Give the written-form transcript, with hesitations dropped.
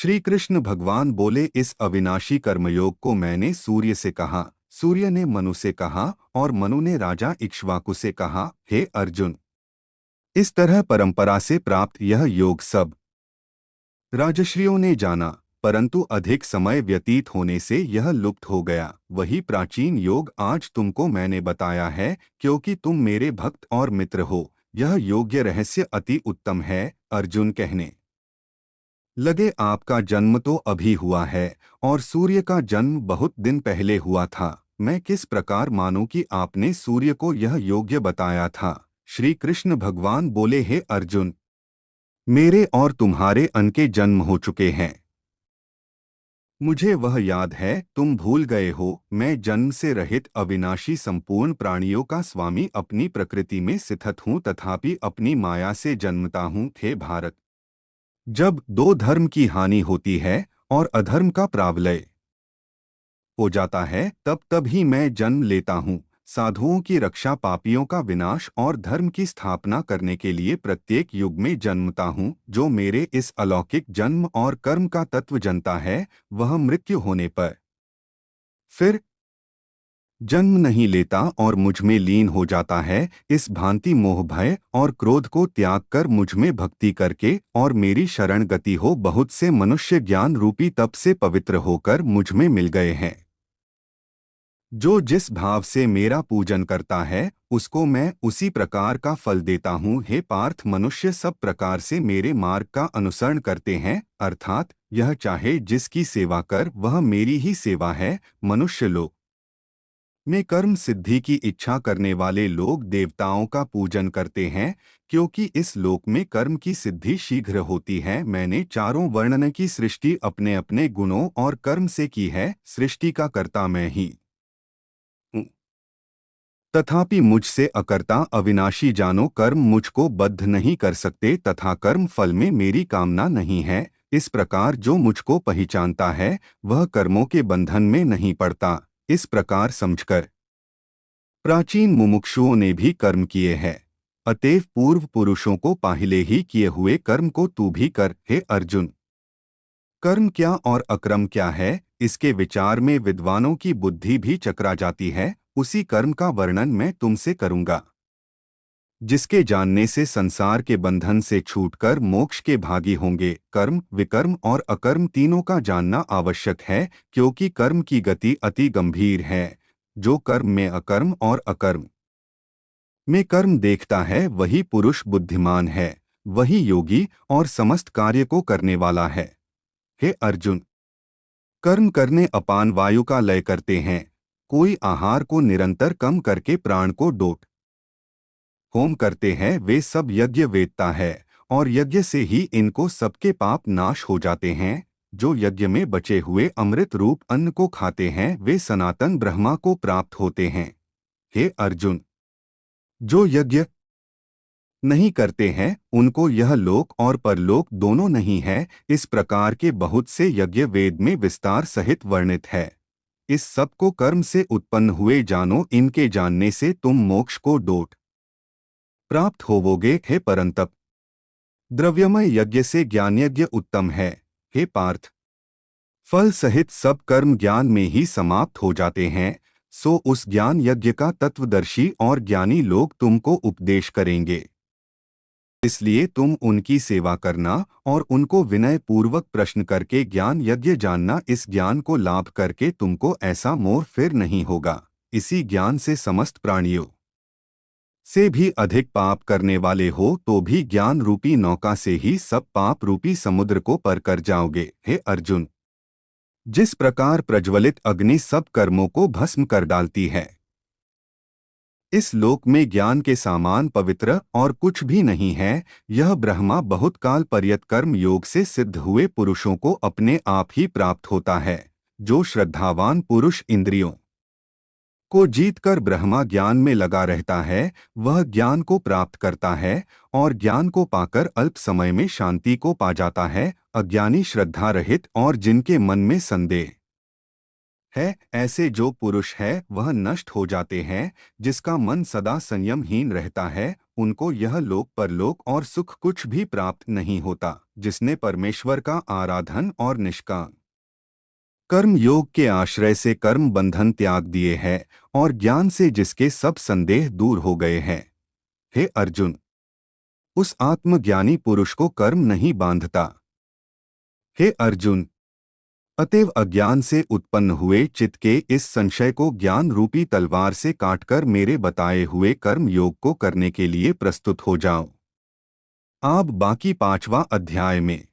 श्री कृष्ण भगवान बोले, इस अविनाशी कर्मयोग को मैंने सूर्य से कहा, सूर्य ने मनु से कहा और मनु ने राजा इक्ष्वाकु से कहा। हे अर्जुन, इस तरह परंपरा से प्राप्त यह योग सब राजर्षियों ने जाना, परंतु अधिक समय व्यतीत होने से यह लुप्त हो गया। वही प्राचीन योग आज तुमको मैंने बताया है, क्योंकि तुम मेरे भक्त और मित्र हो। यह योग्य रहस्य अति उत्तम है। अर्जुन कहने लगे, आपका जन्म तो अभी हुआ है और सूर्य का जन्म बहुत दिन पहले हुआ था। मैं किस प्रकार मानूं कि आपने सूर्य को यह योग्य बताया था। श्री कृष्ण भगवान बोले, हे अर्जुन, मेरे और तुम्हारे अनके जन्म हो चुके हैं। मुझे वह याद है, तुम भूल गए हो। मैं जन्म से रहित अविनाशी संपूर्ण प्राणियों का स्वामी अपनी प्रकृति में स्थित हूँ, तथापि अपनी माया से जन्मता हूँ। हे भारत, जब दो धर्म की हानि होती है और अधर्म का प्राबल्य हो जाता है, तब तब ही मैं जन्म लेता हूँ। साधुओं की रक्षा, पापियों का विनाश और धर्म की स्थापना करने के लिए प्रत्येक युग में जन्मता हूँ। जो मेरे इस अलौकिक जन्म और कर्म का तत्व जानता है, वह मृत्यु होने पर फिर जन्म नहीं लेता और मुझ में लीन हो जाता है। इस भांति मोह, भय और क्रोध को त्याग कर मुझ में भक्ति करके और मेरी शरण गति हो, बहुत से मनुष्य ज्ञान रूपी तप से पवित्र होकर मुझ में मिल गए हैं। जो जिस भाव से मेरा पूजन करता है, उसको मैं उसी प्रकार का फल देता हूँ। हे पार्थ, मनुष्य सब प्रकार से मेरे मार्ग का अनुसरण करते हैं, अर्थात यह चाहे जिसकी सेवा कर, वह मेरी ही सेवा है। मनुष्य लोग में कर्म सिद्धि की इच्छा करने वाले लोग देवताओं का पूजन करते हैं, क्योंकि इस लोक में कर्म की सिद्धि शीघ्र होती है। मैंने चारों वर्णन की सृष्टि अपने अपने गुणों और कर्म से की है। सृष्टि का कर्ता मैं ही हूँ, तथापि मुझसे अकर्ता अविनाशी जानो। कर्म मुझको बद्ध नहीं कर सकते तथा कर्म फल में मेरी कामना नहीं है। इस प्रकार जो मुझको पहचानता है, वह कर्मों के बंधन में नहीं पड़ता। इस प्रकार समझकर प्राचीन मुमुक्षुओं ने भी कर्म किए हैं, अतएव पूर्व पुरुषों को पहले ही किए हुए कर्म को तू भी कर। हे अर्जुन, कर्म क्या और अकर्म क्या है, इसके विचार में विद्वानों की बुद्धि भी चकरा जाती है। उसी कर्म का वर्णन मैं तुमसे करूंगा, जिसके जानने से संसार के बंधन से छूटकर मोक्ष के भागी होंगे। कर्म, विकर्म और अकर्म तीनों का जानना आवश्यक है, क्योंकि कर्म की गति अति गंभीर है। जो कर्म में अकर्म और अकर्म में कर्म देखता है, वही पुरुष बुद्धिमान है, वही योगी और समस्त कार्य को करने वाला है। हे अर्जुन, कर्म करने अपान वायु का लय करते हैं। कोई आहार को निरंतर कम करके प्राण को डोट होम करते हैं, वे सब यज्ञ वेदता है और यज्ञ से ही इनको सबके पाप नाश हो जाते हैं। जो यज्ञ में बचे हुए अमृत रूप अन्न को खाते हैं, वे सनातन ब्रह्मा को प्राप्त होते हैं। हे अर्जुन, जो यज्ञ नहीं करते हैं, उनको यह लोक और परलोक दोनों नहीं है। इस प्रकार के बहुत से यज्ञ वेद में विस्तार सहित वर्णित है। इस सब को कर्म से उत्पन्न हुए जानो, इनके जानने से तुम मोक्ष को डोट प्राप्त होवोगे। हे परंतप, द्रव्यमय यज्ञ से ज्ञान यज्ञ उत्तम है। हे पार्थ, फल सहित सब कर्म ज्ञान में ही समाप्त हो जाते हैं, सो उस ज्ञान यज्ञ का तत्वदर्शी और ज्ञानी लोग तुमको उपदेश करेंगे। इसलिए तुम उनकी सेवा करना और उनको विनय पूर्वक प्रश्न करके ज्ञान यज्ञ जानना। इस ज्ञान को लाभ करके तुमको ऐसा मोह फिर नहीं होगा। इसी ज्ञान से समस्त प्राणियों से भी अधिक पाप करने वाले हो तो भी ज्ञान रूपी नौका से ही सब पाप रूपी समुद्र को पार कर जाओगे। हे अर्जुन, जिस प्रकार प्रज्वलित अग्नि सब कर्मों को भस्म कर डालती है, इस लोक में ज्ञान के समान पवित्र और कुछ भी नहीं है। यह ब्रह्मा बहुत काल पर्यत कर्म योग से सिद्ध हुए पुरुषों को अपने आप ही प्राप्त होता है। जो श्रद्धावान पुरुष इंद्रियों को जीतकर ब्रह्मा ज्ञान में लगा रहता है, वह ज्ञान को प्राप्त करता है और ज्ञान को पाकर अल्प समय में शांति को पा जाता है। अज्ञानी, श्रद्धा रहित और जिनके मन में संदेह है, ऐसे जो पुरुष है वह नष्ट हो जाते हैं। जिसका मन सदा संयमहीन रहता है, उनको यह लोक परलोक और सुख कुछ भी प्राप्त नहीं होता जिसने परमेश्वर का आराधन और निष्काम कर्म योग के आश्रय से कर्म बंधन त्याग दिए है और ज्ञान से जिसके सब संदेह दूर हो गए हैं। हे अर्जुन, उस आत्मज्ञानी पुरुष को कर्म नहीं बांधता। हे अर्जुन, अतएव अज्ञान से उत्पन्न हुए चित्त के इस संशय को ज्ञान रूपी तलवार से काटकर मेरे बताए हुए कर्म योग को करने के लिए प्रस्तुत हो जाओ। अब बाकी 5वां अध्याय में